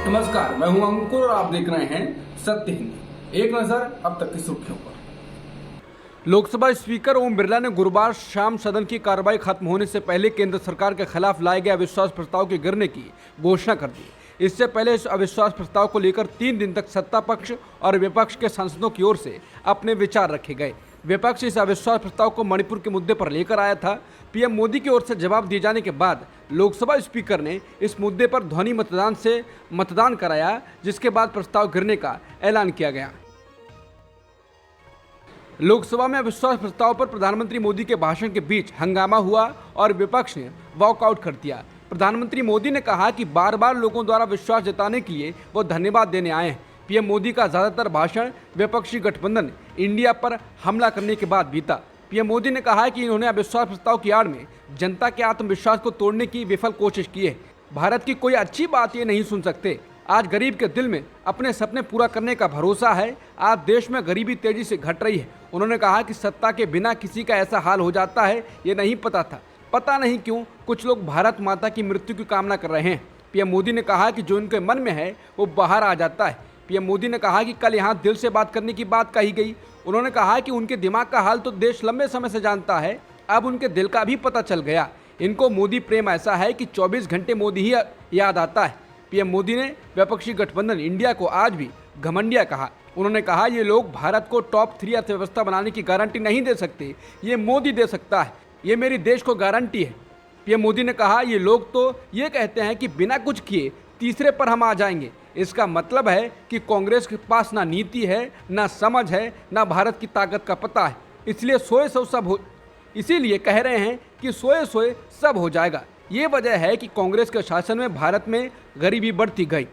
नमस्कार, मैं हूं अंकुर और आप देख रहे हैं सत्य हिंदी। एक नजर अब तक की सुर्खियों पर। लोकसभा स्पीकर ओम बिरला ने गुरुवार शाम सदन की कार्रवाई खत्म होने से पहले केंद्र सरकार के खिलाफ लाए गए अविश्वास प्रस्ताव के गिरने की घोषणा कर दी। इससे पहले इस अविश्वास प्रस्ताव को लेकर 3 दिन तक सत्ता पक्ष और विपक्ष के सांसदों की ओर से अपने विचार रखे गए। विपक्ष इस अविश्वास प्रस्ताव को मणिपुर के मुद्दे पर लेकर आया था। पीएम मोदी की ओर से जवाब दिए जाने के बाद लोकसभा स्पीकर ने इस मुद्दे पर ध्वनि मतदान से मतदान कराया, जिसके बाद प्रस्ताव गिरने का ऐलान किया गया। लोकसभा में अविश्वास प्रस्ताव पर प्रधानमंत्री मोदी के भाषण के बीच हंगामा हुआ और विपक्ष ने वॉकआउट कर दिया। प्रधानमंत्री मोदी ने कहा कि बार बार लोगों द्वारा विश्वास जताने के लिए वो धन्यवाद देने आए हैं। पीएम मोदी का ज्यादातर भाषण विपक्षी गठबंधन इंडिया पर हमला करने के बाद बीता। पीएम मोदी ने कहा कि इन्होंने अविश्वास प्रस्ताव की आड़ में जनता के आत्मविश्वास को तोड़ने की विफल कोशिश की है। भारत की कोई अच्छी बात ये नहीं सुन सकते। आज गरीब के दिल में अपने सपने पूरा करने का भरोसा है। आज देश में गरीबी तेजी से घट रही है। उन्होंने कहा कि सत्ता के बिना किसी का ऐसा हाल हो जाता है, ये नहीं पता था। पता नहीं क्यों कुछ लोग भारत माता की मृत्यु की कामना कर रहे हैं। पीएम मोदी ने कहा कि जो उनके मन में है वो बाहर आ जाता है। पीएम मोदी ने कहा कि कल यहाँ दिल से बात करने की बात कही गई। उन्होंने कहा कि उनके दिमाग का हाल तो देश लंबे समय से जानता है, अब उनके दिल का भी पता चल गया। इनको मोदी प्रेम ऐसा है कि 24 घंटे मोदी ही याद आता है। पीएम मोदी ने विपक्षी गठबंधन इंडिया को आज भी घमंडिया कहा। उन्होंने कहा ये लोग भारत को टॉप 3 अर्थव्यवस्था बनाने की गारंटी नहीं दे सकते, ये मोदी दे सकता है, ये मेरी देश को गारंटी है। पीएम मोदी ने कहा ये लोग तो ये कहते हैं कि बिना कुछ किए तीसरे पर हम आ जाएंगे। इसका मतलब है कि कांग्रेस के पास ना नीति है, ना समझ है, ना भारत की ताकत का पता है। इसीलिए कह रहे हैं कि सोए सोए सब हो जाएगा। ये वजह है कि कांग्रेस के शासन में भारत में गरीबी बढ़ती गई।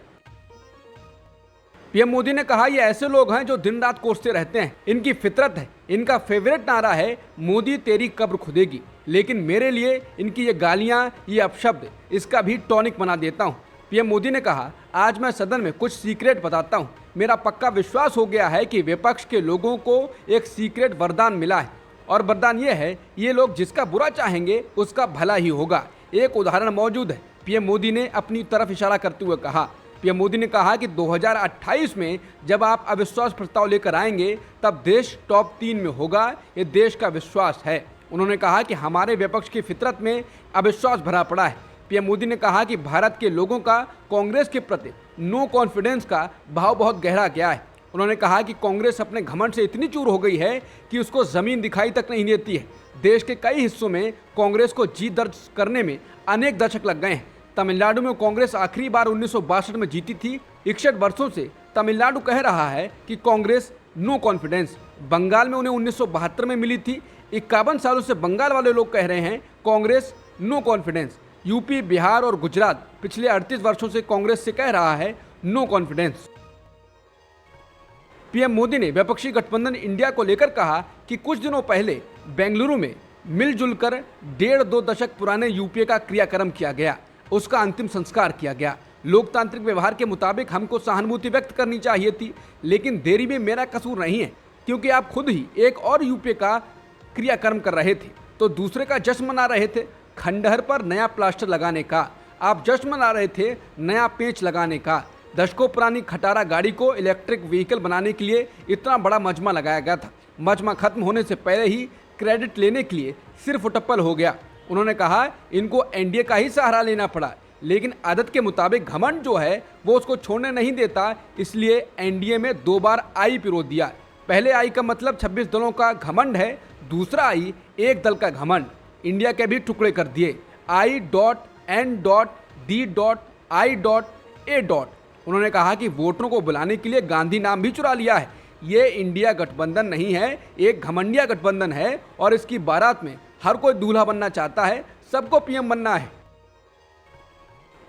पीएम मोदी ने कहा ये ऐसे लोग हैं जो दिन रात कोसते रहते हैं, इनकी फितरत है। इनका फेवरेट नारा है मोदी तेरी कब्र खुदेगी। लेकिन मेरे लिए इनकी ये गालियां, ये अपशब्द, इसका भी टॉनिक बना देता हूं। पीएम मोदी ने कहा आज मैं सदन में कुछ सीक्रेट बताता हूं। मेरा पक्का विश्वास हो गया है कि विपक्ष के लोगों को एक सीक्रेट वरदान मिला है और वरदान ये है ये लोग जिसका बुरा चाहेंगे उसका भला ही होगा। एक उदाहरण मौजूद है। पीएम मोदी ने अपनी तरफ इशारा करते हुए कहा। पीएम मोदी ने कहा कि 2028 में जब आप अविश्वास प्रस्ताव लेकर आएंगे तब देश टॉप 3 में होगा। ये देश का विश्वास है। उन्होंने कहा कि हमारे विपक्ष की फितरत में अविश्वास भरा पड़ा है। पीएम मोदी ने कहा कि भारत के लोगों का कांग्रेस के प्रति नो कॉन्फिडेंस का भाव बहुत गहरा गया है। उन्होंने कहा कि कांग्रेस अपने घमंड से इतनी चूर हो गई है कि उसको जमीन दिखाई तक नहीं देती है। देश के कई हिस्सों में कांग्रेस को जीत दर्ज करने में अनेक दशक लग गए हैं। तमिलनाडु में कांग्रेस आखिरी बार 1962 में जीती थी। 61 वर्षों से तमिलनाडु कह रहा है कि कांग्रेस नो कॉन्फिडेंस। बंगाल में उन्हें 1972 में मिली थी। 51 सालों से बंगाल वाले लोग कह रहे हैं Congress no confidence. UP, Bihar और गुजरात पिछले 38 वर्षों से कांग्रेस से कह रहा है नो कॉन्फिडेंस। पीएम मोदी ने विपक्षी गठबंधन इंडिया को लेकर कहा कि कुछ दिनों पहले बेंगलुरु में मिलजुल कर 1.5-2 दशक पुराने यूपीए का क्रियाक्रम किया गया, उसका अंतिम संस्कार किया गया। लोकतांत्रिक व्यवहार के मुताबिक हमको सहानुभूति व्यक्त करनी चाहिए थी, लेकिन देरी में मेरा कसूर नहीं है, क्योंकि आप खुद ही एक और यूपीए का क्रियाक्रम कर रहे थे तो दूसरे का जश्न मना रहे थे। खंडहर पर नया प्लास्टर लगाने का आप जश्न मना रहे थे, नया पेंच लगाने का। दशकों पुरानी खटारा गाड़ी को इलेक्ट्रिक व्हीकल बनाने के लिए इतना बड़ा मजमा लगाया गया था। मजमा खत्म होने से पहले ही क्रेडिट लेने के लिए सिर्फ टप्पल हो गया। उन्होंने कहा इनको एनडीए का ही सहारा लेना पड़ा, लेकिन आदत के मुताबिक घमंड जो है वो उसको छोड़ने नहीं देता। इसलिए एनडीए में 2 बार आई पिरो दिया। पहले आई का मतलब 26 दलों का घमंड है, दूसरा आई एक दल का घमंड। इंडिया के भी टुकड़े कर दिए, I.N.D.I.A. उन्होंने कहा कि वोटरों को बुलाने के लिए गांधी नाम भी चुरा लिया है। ये इंडिया गठबंधन नहीं है, एक घमंडिया गठबंधन है और इसकी बारात में हर कोई दूल्हा बनना चाहता है, सबको पीएम बनना है।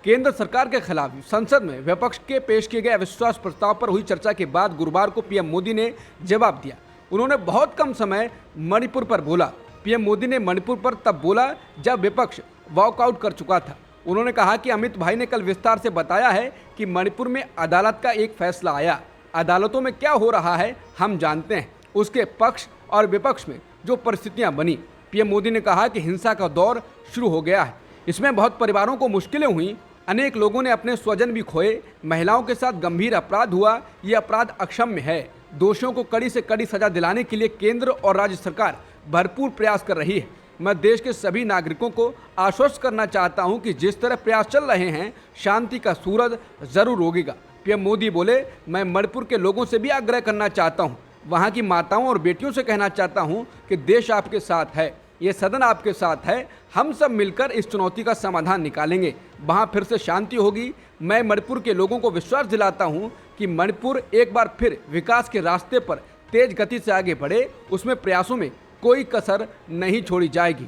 केंद्र सरकार के खिलाफ संसद में विपक्ष के पेश किए गए अविश्वास प्रस्ताव पर हुई चर्चा के बाद गुरुवार को पीएम मोदी ने जवाब दिया। उन्होंने बहुत कम समय मणिपुर पर बोला। पीएम मोदी ने मणिपुर पर तब बोला जब विपक्ष वॉकआउट कर चुका था। उन्होंने कहा कि अमित भाई ने कल विस्तार से बताया है कि मणिपुर में अदालत का एक फैसला आया। अदालतों में क्या हो रहा है हम जानते हैं, उसके पक्ष और विपक्ष में जो परिस्थितियां बनी। पीएम मोदी ने कहा कि हिंसा का दौर शुरू हो गया है, इसमें बहुत परिवारों को मुश्किलें हुई अनेक लोगों ने अपने स्वजन भी खोए, महिलाओं के साथ गंभीर अपराध हुआ। ये अपराध अक्षम्य है। दोषियों को कड़ी से कड़ी सजा दिलाने के लिए केंद्र और राज्य सरकार भरपूर प्रयास कर रही है। मैं देश के सभी नागरिकों को आश्वस्त करना चाहता हूं कि जिस तरह प्रयास चल रहे हैं, शांति का सूरज जरूर उगेगा। पीएम मोदी बोले, मैं मणिपुर के लोगों से भी आग्रह करना चाहता हूं, वहां की माताओं और बेटियों से कहना चाहता हूं कि देश आपके साथ है, ये सदन आपके साथ है। हम सब मिलकर इस चुनौती का समाधान निकालेंगे, वहां फिर से शांति होगी। मैं मणिपुर के लोगों को विश्वास दिलाता हूं कि मणिपुर एक बार फिर विकास के रास्ते पर तेज गति से आगे बढ़े, उसमें प्रयासों में कोई कसर नहीं छोड़ी जाएगी।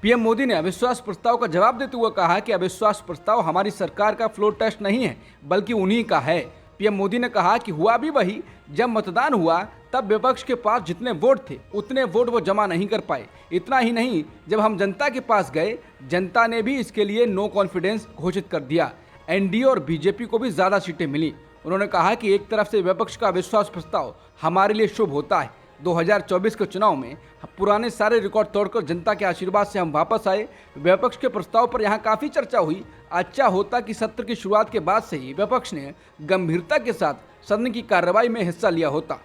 पीएम मोदी ने अविश्वास प्रस्ताव का जवाब देते हुए कहा कि अविश्वास प्रस्ताव हमारी सरकार का फ्लोर टेस्ट नहीं है, बल्कि उन्हीं का है। पीएम मोदी ने कहा कि हुआ भी वही, जब मतदान हुआ तब विपक्ष के पास जितने वोट थे उतने वोट वो जमा नहीं कर पाए। इतना ही नहीं, जब हम जनता के पास गए, जनता ने भी इसके लिए नो कॉन्फिडेंस घोषित कर दिया। एनडीए और बीजेपी को भी ज़्यादा सीटें मिली। उन्होंने कहा कि एक तरफ से विपक्ष का अविश्वास प्रस्ताव हमारे लिए शुभ होता है। 2024 के चुनाव में पुराने सारे रिकॉर्ड तोड़कर जनता के आशीर्वाद से हम वापस आए। विपक्ष के प्रस्ताव पर यहाँ काफ़ी चर्चा हुई। अच्छा होता कि सत्र की शुरुआत के बाद से ही विपक्ष ने गंभीरता के साथ सदन की कार्रवाई में हिस्सा लिया होता।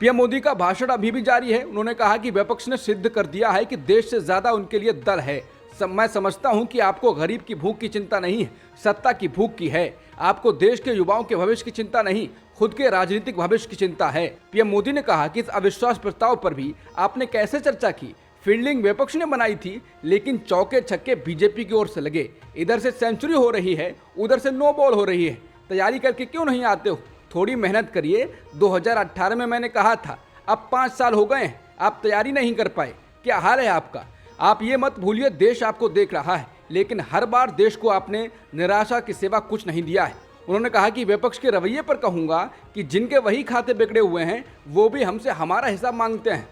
पीएम मोदी का भाषण अभी भी जारी है। उन्होंने कहा कि विपक्ष ने सिद्ध कर दिया है कि देश से ज्यादा उनके लिए दल है। मैं समझता हूं कि आपको गरीब की भूख की चिंता नहीं है, सत्ता की भूख की है। आपको देश के युवाओं के भविष्य की चिंता नहीं, खुद के राजनीतिक भविष्य की चिंता है। पीएम मोदी ने कहा कि इस अविश्वास प्रस्ताव पर भी आपने कैसे चर्चा की। फील्डिंग विपक्ष ने बनाई थी, लेकिन चौके छक्के बीजेपी की ओर से लगे। इधर से सेंचुरी हो रही है, उधर से नो बॉल हो रही है। तैयारी करके क्यों नहीं आते हो? थोड़ी मेहनत करिए। 2018 में मैंने कहा था, अब 5 साल हो गए हैं, आप तैयारी नहीं कर पाए। क्या हाल है आपका? आप ये मत भूलिए, देश आपको देख रहा है, लेकिन हर बार देश को आपने निराशा के सिवा कुछ नहीं दिया है। उन्होंने कहा कि विपक्ष के रवैये पर कहूंगा कि जिनके वही खाते बिगड़े हुए हैं, वो भी हमसे हमारा हिसाब मांगते हैं।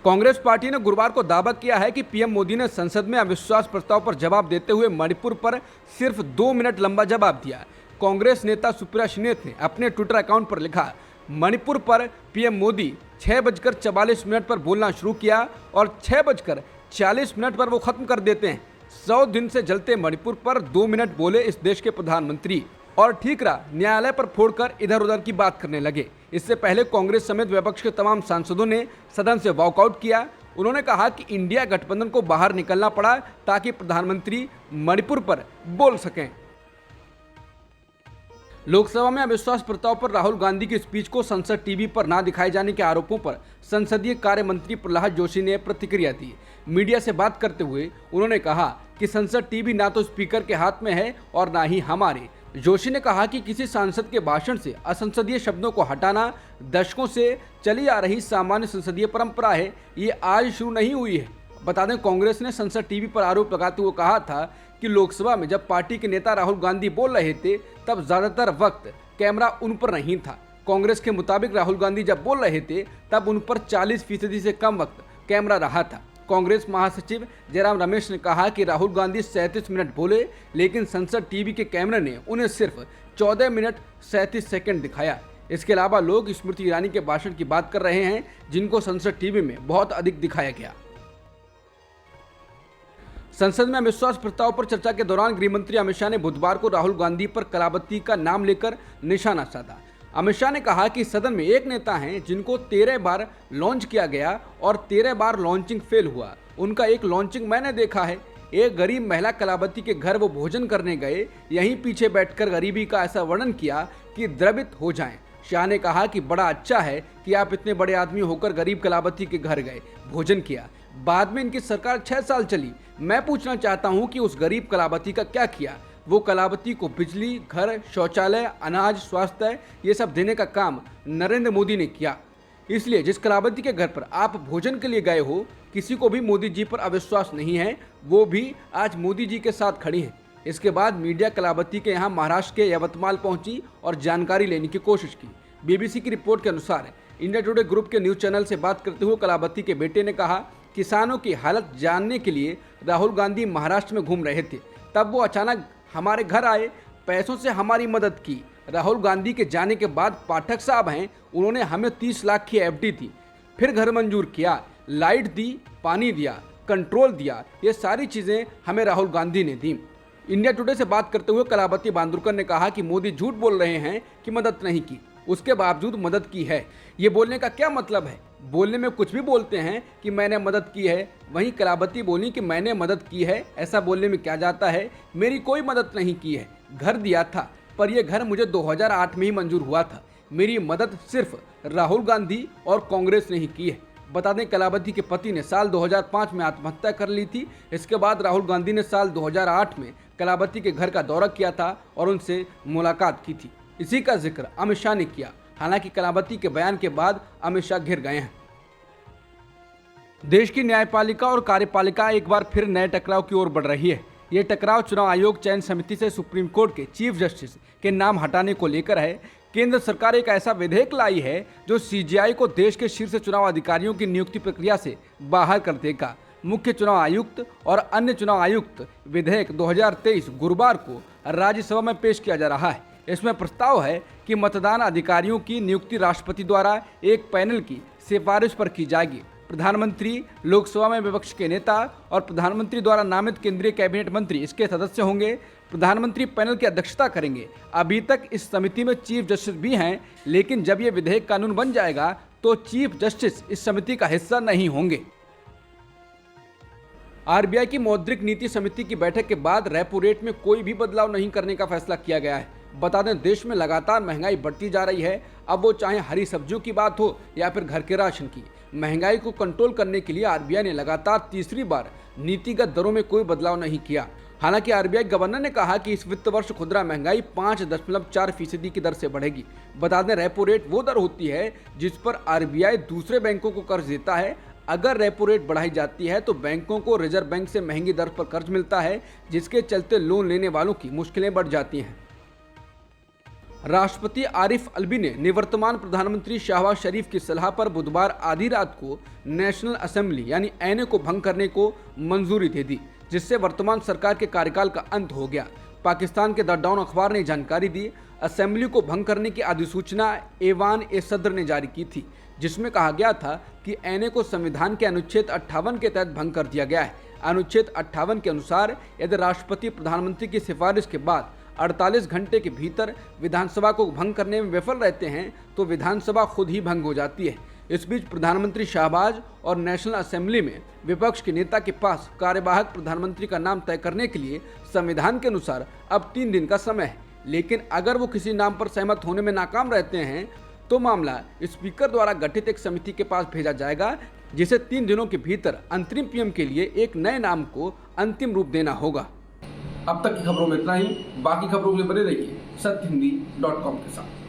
कांग्रेस पार्टी ने गुरुवार को दावा किया है कि पीएम मोदी ने संसद में अविश्वास प्रस्ताव पर जवाब देते हुए मणिपुर पर सिर्फ 2 मिनट लंबा जवाब दिया। कांग्रेस नेता सुप्रिया श्रीनेत ने अपने ट्विटर अकाउंट पर लिखा, मणिपुर पर पीएम मोदी 6:44 पर बोलना शुरू किया और 6:40 पर वो खत्म कर देते हैं। 100 दिन से जलते मणिपुर पर 2 मिनट बोले इस देश के प्रधानमंत्री और ठीक रहा, न्यायालय पर फोड़कर इधर उधर की बात करने लगे। इससे पहले कांग्रेस समेत विपक्ष के तमाम सांसदों ने सदन से वॉकआउट किया। उन्होंने कहा कि इंडिया गठबंधन को बाहर निकलना पड़ा ताकि प्रधानमंत्री मणिपुर पर बोल सकें। लोकसभा में अविश्वास प्रस्ताव पर राहुल गांधी की स्पीच को संसद टीवी पर ना दिखाए जाने के आरोपों पर संसदीय कार्य मंत्री प्रहलाद जोशी ने प्रतिक्रिया दी। मीडिया से बात करते हुए उन्होंने कहा कि संसद टीवी ना तो स्पीकर के हाथ में है और ना ही हमारे। जोशी ने कहा कि किसी सांसद के भाषण से असंसदीय शब्दों को हटाना दशकों से चली आ रही सामान्य संसदीय परंपरा है, ये आज शुरू नहीं हुई है। बता दें, कांग्रेस ने संसद टीवी पर आरोप लगाते हुए कहा था कि लोकसभा में जब पार्टी के नेता राहुल गांधी बोल रहे थे तब ज्यादातर वक्त कैमरा उन पर नहीं था। कांग्रेस के मुताबिक राहुल गांधी जब बोल रहे थे तब उन पर 40% से कम वक्त कैमरा रहा था। कांग्रेस महासचिव जयराम रमेश ने कहा कि राहुल गांधी 37 मिनट बोले, लेकिन संसद टीवी के कैमरे ने उन्हें सिर्फ 14 मिनट 37 सेकंड दिखाया। इसके अलावा लोग स्मृति ईरानी के भाषण की बात कर रहे हैं, जिनको संसद टीवी में बहुत अधिक दिखाया गया। संसद में अविश्वास प्रस्ताव पर चर्चा के दौरान गृहमंत्री अमित शाह ने बुधवार को राहुल गांधी पर कलाबत्ती का नाम लेकर निशाना साधा। अमित शाह ने कहा कि सदन में एक नेता हैं जिनको 13 बार लॉन्च किया गया और 13 बार लॉन्चिंग फेल हुआ। उनका एक लॉन्चिंग मैंने देखा है। एक गरीब महिला कलावती के घर वो भोजन करने गए, यहीं पीछे बैठकर गरीबी का ऐसा वर्णन किया कि द्रवित हो जाएं। शाह ने कहा कि बड़ा अच्छा है कि आप इतने बड़े आदमी होकर गरीब कलावती के घर गए, भोजन किया। बाद में इनकी सरकार 6 साल चली। मैं पूछना चाहता हूं कि उस गरीब कलावती का क्या किया? वो कलावती को बिजली, घर, शौचालय, अनाज, स्वास्थ्य ये सब देने का काम नरेंद्र मोदी ने किया। इसलिए जिस कलावती के घर पर आप भोजन के लिए गए हो, किसी को भी मोदी जी पर अविश्वास नहीं है, वो भी आज मोदी जी के साथ खड़ी है। इसके बाद मीडिया कलावती के यहाँ महाराष्ट्र के यवतमाल पहुंची और जानकारी लेने की कोशिश की। बीबीसी की रिपोर्ट के अनुसार इंडिया टुडे ग्रुप के न्यूज चैनल से बात करते हुए कलावती के बेटे ने कहा, किसानों की हालत जानने के लिए राहुल गांधी महाराष्ट्र में घूम रहे थे, तब वो अचानक हमारे घर आए, पैसों से हमारी मदद की। राहुल गांधी के जाने के बाद पाठक साहब हैं, उन्होंने हमें 30 लाख की एफडी दी, फिर घर मंजूर किया, लाइट दी, पानी दिया, कंट्रोल दिया, ये सारी चीज़ें हमें राहुल गांधी ने दी। इंडिया टुडे से बात करते हुए कलावती बांदुरकर ने कहा कि मोदी झूठ बोल रहे हैं कि मदद नहीं की, उसके बावजूद मदद की है। ये बोलने का क्या मतलब है? बोलने में कुछ भी बोलते हैं कि मैंने मदद की है, वहीं कलावती बोली कि मैंने मदद की है। ऐसा बोलने में क्या जाता है? मेरी कोई मदद नहीं की है, घर दिया था, पर यह घर मुझे 2008 में ही मंजूर हुआ था। मेरी मदद सिर्फ राहुल गांधी और कांग्रेस ने ही की है। बता दें, कलावती के पति ने साल 2005 में आत्महत्या कर ली थी। इसके बाद राहुल गांधी ने साल 2008 में कलावती के घर का दौरा किया था और उनसे मुलाकात की थी। इसी का जिक्र अमित शाह ने किया। हालांकि कलावती के बयान के बाद अमित शाह घिर गए हैं। देश की न्यायपालिका और कार्यपालिका एक बार फिर नए टकराव की ओर बढ़ रही है। ये टकराव चुनाव आयोग चयन समिति से सुप्रीम कोर्ट के चीफ जस्टिस के नाम हटाने को लेकर है। केंद्र सरकार एक ऐसा विधेयक लाई है जो सीजीआई को देश के शीर्ष चुनाव अधिकारियों की नियुक्ति प्रक्रिया से बाहर कर देगा। मुख्य चुनाव आयुक्त और अन्य चुनाव आयुक्त विधेयक 2023 गुरुवार को राज्यसभा में पेश किया जा रहा है। इसमें प्रस्ताव है कि मतदान अधिकारियों की नियुक्ति राष्ट्रपति द्वारा एक पैनल की सिफारिश पर की जाएगी। प्रधानमंत्री, लोकसभा में विपक्ष के नेता और प्रधानमंत्री द्वारा नामित केंद्रीय कैबिनेट मंत्री इसके सदस्य होंगे। प्रधानमंत्री पैनल की अध्यक्षता करेंगे। अभी तक इस समिति में चीफ जस्टिस भी हैं, लेकिन जब यह विधेयक कानून बन जाएगा तो चीफ जस्टिस इस समिति का हिस्सा नहीं होंगे। आरबीआई की मौद्रिक नीति समिति की बैठक के बाद रेपो रेट में कोई भी बदलाव नहीं करने का फैसला किया गया है। बता दें, देश में लगातार महंगाई बढ़ती जा रही है। अब वो चाहे हरी सब्जियों की बात हो या फिर घर के राशन की, महंगाई को कंट्रोल करने के लिए आरबीआई ने लगातार तीसरी बार नीतिगत दरों में कोई बदलाव नहीं किया। हालांकि आरबीआई गवर्नर ने कहा कि इस वित्त वर्ष खुदरा महंगाई 5.4% की दर से बढ़ेगी। बता दें, रेपो रेट वो दर होती है जिस पर आरबीआई दूसरे बैंकों को कर्ज देता है। अगर रेपो रेट बढ़ाई जाती है तो बैंकों को रिजर्व बैंक से महंगी दर पर कर्ज मिलता है, जिसके चलते लोन लेने वालों की मुश्किलें बढ़ जाती हैं। राष्ट्रपति आरिफ अलवी ने निवर्तमान प्रधानमंत्री शहबाज शरीफ की सलाह पर बुधवार आधी रात को नेशनल असेंबली यानी एनए को भंग करने को मंजूरी दे दी, जिससे वर्तमान सरकार के कार्यकाल का अंत हो गया। पाकिस्तान के द डॉन अखबार ने जानकारी दी। असेंबली को भंग करने की अधिसूचना एवान ए सदर ने जारी की थी, जिसमें कहा गया था कि एनए को संविधान के अनुच्छेद 58 के तहत भंग कर दिया गया है। अनुच्छेद 58 के अनुसार यदि राष्ट्रपति प्रधानमंत्री की सिफारिश के बाद 48 घंटे के भीतर विधानसभा को भंग करने में विफल रहते हैं तो विधानसभा खुद ही भंग हो जाती है। इस बीच प्रधानमंत्री शहबाज और नेशनल असेंबली में विपक्ष के नेता के पास कार्यवाहक प्रधानमंत्री का नाम तय करने के लिए संविधान के अनुसार अब 3 दिन का समय है, लेकिन अगर वो किसी नाम पर सहमत होने में नाकाम रहते हैं तो मामला स्पीकर द्वारा गठित एक समिति के पास भेजा जाएगा, जिसे 3 दिनों के भीतर अंतरिम पीएम के लिए एक नए नाम को अंतिम रूप देना होगा। अब तक की खबरों में इतना ही। बाकी खबरों के लिए बने रहिए सत्यहिंदी.com के साथ।